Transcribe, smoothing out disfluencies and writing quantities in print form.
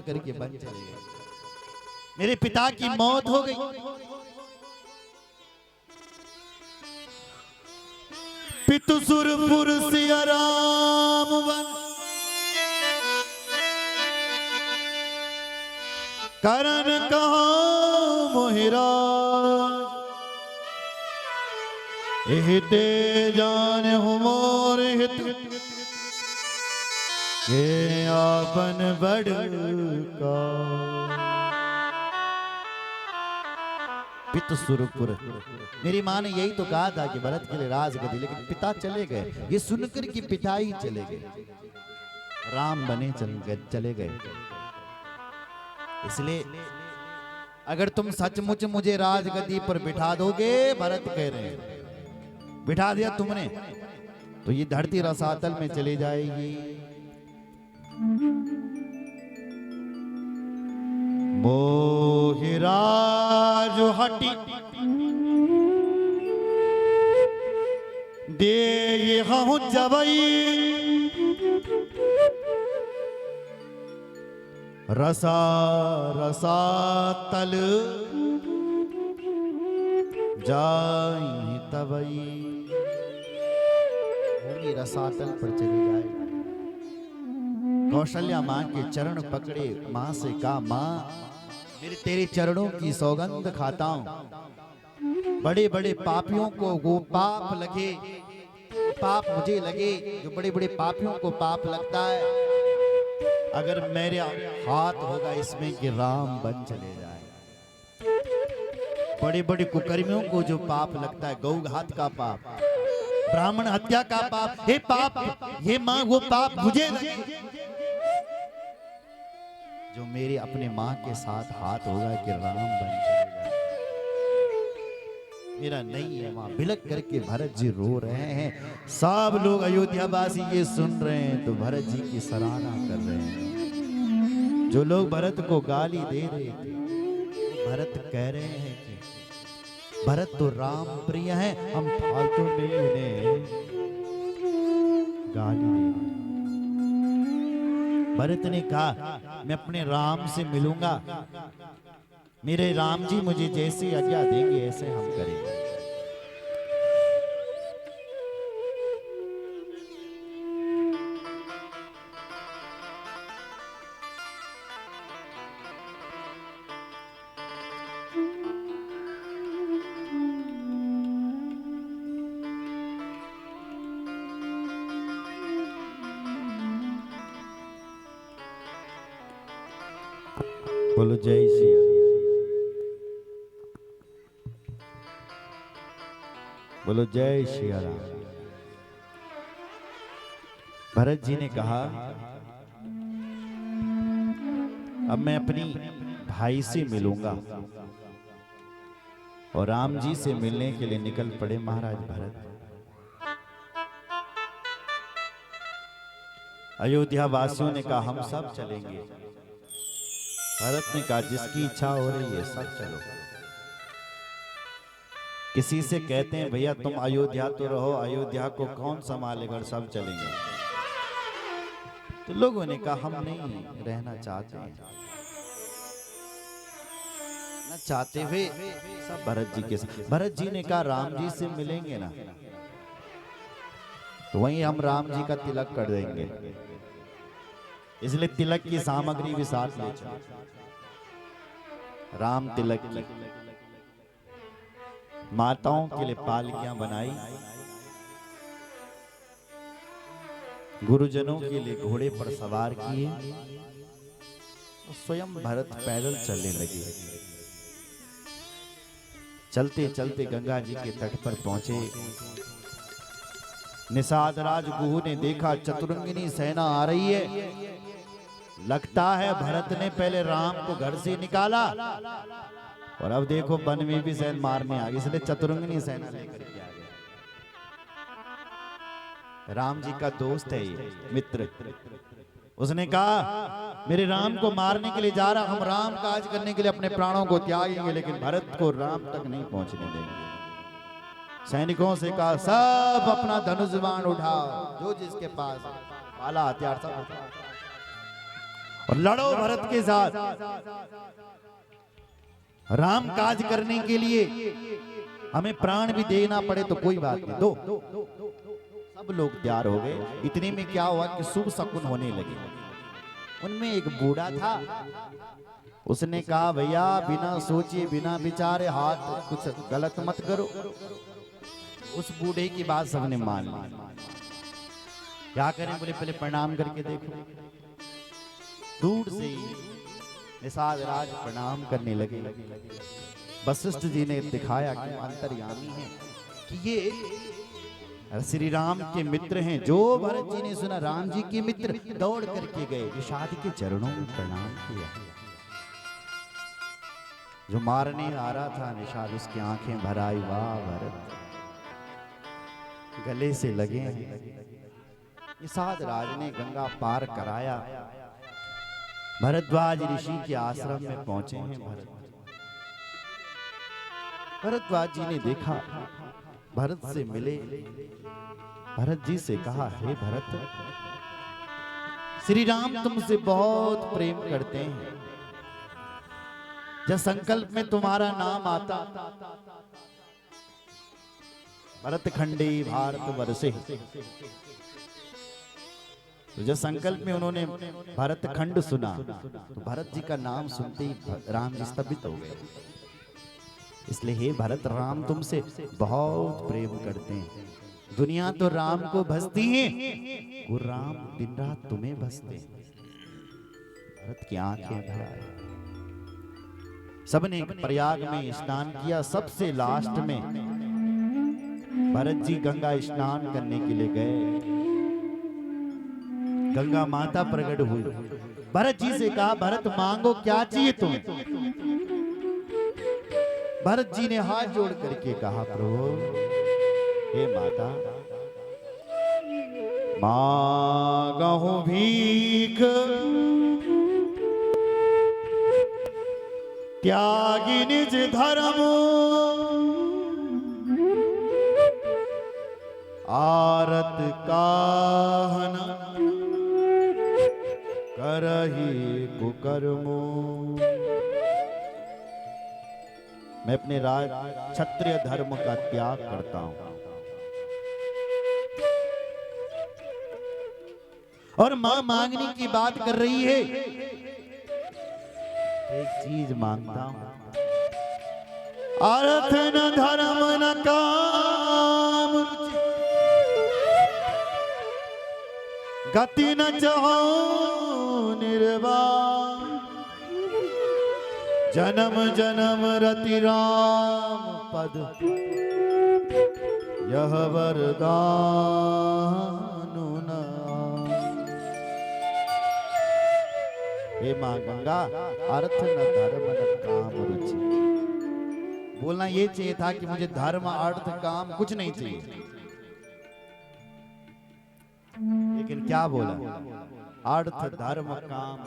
करके वन चले गए। मेरे पिता की मौत हो गई। पितुसुरपुर सिया राम वन, करण कहाँ मोहिराज, हिते जान हुमोर हित, के आपन बड़का। पितुसुरपुर, मेरी माँ ने यही तो कहा था कि भरत के लिए राजगद्दी, लेकिन पिता चले गए। ये सुनकर कि पिता ही चले गए, राम बने चले गए। इसलिए अगर तुम सचमुच मुझे राजगद्दी पर बिठा दोगे, भरत कह रहे हैं, बिठा दिया तुमने तो ये धरती रसातल में चली जाएगी। मोहिराज हटी दे ये हूँ जबई, रसा रसा तल जाई तबई। भूमि रसातल पर चली जाए। कौशल्या मां के चरण पकड़े, मां से कहा, मां मेरे तेरे चरणों की सौगंध खाता हूं। बड़े बड़े पापियों को वो पाप लगे, पाप मुझे लगे जो बड़े बड़े पापियों को पाप लगता है। अगर मेरे हाथ होगा इसमें कि राम बन चले जाए। बड़े बड़े कुकर्मियों को जो पाप लगता है, गौघात का पाप, ब्राह्मण हत्या का पाप, हे पाप, हे मां वो पाप मुझे लगे जो मेरे अपने मां के साथ हाथ होगा कि राम बन चले जाए। मेरा नहीं है मां। बिलक करके भरत जी रो रहे हैं। सब लोग अयोध्यावासी ये सुन रहे हैं तो भरत जी की सराहना कर रहे हैं। जो लोग भरत को गाली दे रहे थे, भरत कह रहे हैं कि भरत तो राम प्रिय है, हम फालतू नहीं उन्हें गाली दे। भरत ने कहा, मैं अपने राम से मिलूंगा, मेरे राम जी मुझे जैसी आज्ञा देंगे ऐसे हम करेंगे। बोलो जय श्री राम, बोलो जय श्री राम। भरत जी ने कहा, अब मैं अपनी भाई से मिलूंगा। और राम जी से मिलने के लिए निकल पड़े महाराज भरत। अयोध्या वासियों ने कहा, हम सब चलेंगे। भरत ने कहा, जिसकी इच्छा हो रही है सब चलो। किसी से कहते हैं, भैया तुम अयोध्या तो रहो, अयोध्या को कौन संभालेगा, सब चलेंगे। तो लोगों ने कहा, हम नहीं रहना चाहते हैं। न चाहते हुए सब भरत जी के साथ। भरत जी ने कहा, राम जी से मिलेंगे ना तो वहीं हम राम जी का तिलक कर देंगे, इसलिए तिलक की सामग्री भी साथ ले चलो। राम तिलक की माताओं के लिए पालकियां बनाई, गुरुजनों के लिए घोड़े पर सवार किए, स्वयं भरत पैदल चलने लगे। चलते चलते गंगा जी के तट पर पहुंचे। निषाद राज गुहू ने देखा चतुरंगिनी सेना आ रही है। लगता है भरत ने पहले राम को घर से निकाला और अब देखो वन में भी सैन मारने आ गई, इसलिए चतुरंगिनी सेना लेकर के आ गए। राम जी का दोस्त है ये, मित्र। उसने कहा, मेरे राम को मारने के लिए जा रहा, हम राम काज करने के लिए अपने प्राणों को त्यागेंगे, लेकिन भरत को राम तक नहीं पहुंचने देंगे। सैनिकों से कहा, सब अपना धनुष बाण उठाओ, जो जिसके पास भाला हथियार सब उठाओ। और लड़ो भरत के साथ। राम काज करने के लिए हमें प्राण भी देना पड़े तो कोई बात नहीं, दो। सब लोग तैयार हो गए। इतने में क्या हुआ कि शुभ शकुन होने लगे। उनमें एक बूढ़ा था, उसने कहा भैया बिना सोचे बिना विचारे हाथ कुछ गलत मत करो। उस बूढ़े की बात सबने मान ली। क्या करें, बोले पहले प्रणाम करके देखो। दूर से ही निषाद राज प्रणाम करने लगे। वशिष्ठ जी ने दिखाया कि अंतर्यामी है कि ये श्री राम के मित्र हैं। जो भरत जी ने सुना राम जी के मित्र, दौड़ करके गए, निषाद के चरणों में प्रणाम किया। जो मारने आ रहा था निषाद, उसकी आंखें भर आई, वाह भरत गले से लगे हैं। निषाद राज ने गंगा पार कराया, भरद्वाज ऋषि के आश्रम में पहुंचे हैं। भरद्वाज जी ने देखा, भरत से मिले, भरत जी से कहा हे भरत, श्री राम तुमसे बहुत प्रेम करते हैं। जब संकल्प में तुम्हारा नाम आता, भरत खंडे भारत वर्षे, तो जब संकल्प में उन्होंने भरत खंड सुना तो भरत जी का नाम सुनते ही राम जी स्तब्ध हो गए। इसलिए हे भरत, राम तुमसे बहुत प्रेम करते हैं। दुनिया तो राम को भजती है, वो राम दिन रात तुम्हें भजते हैं। भरत की आंखें भर आई। सबने प्रयाग में स्नान किया। सबसे लास्ट में भरत जी गंगा स्नान करने के लिए गए। गंगा माता प्रकट हुई। भरत जी से कहा भरत मांगो क्या चाहिए तुम्हें। भरत जी ने हाथ जोड़ करके कहा प्रभु हे माता, मांगहु भीख त्यागी निज धर्म, आरत काहन करहि कुकर्मो। मैं अपने राज क्षत्रिय धर्म का त्याग करता हूं और मां मांगने की बात कर रही है। एक चीज मांगता हूं, अर्थ न धर्म न काम, गति न चाहो निर्वाण, जन्म जन्म रति राम पद, यह वरदान न। हे मां गंगा, अर्थ न धर्म न काम रुचि। बोलना ये चाहिए था कि मुझे धर्म अर्थ काम कुछ नहीं चाहिए, लेकिन क्या बोला, अर्थ धर्म काम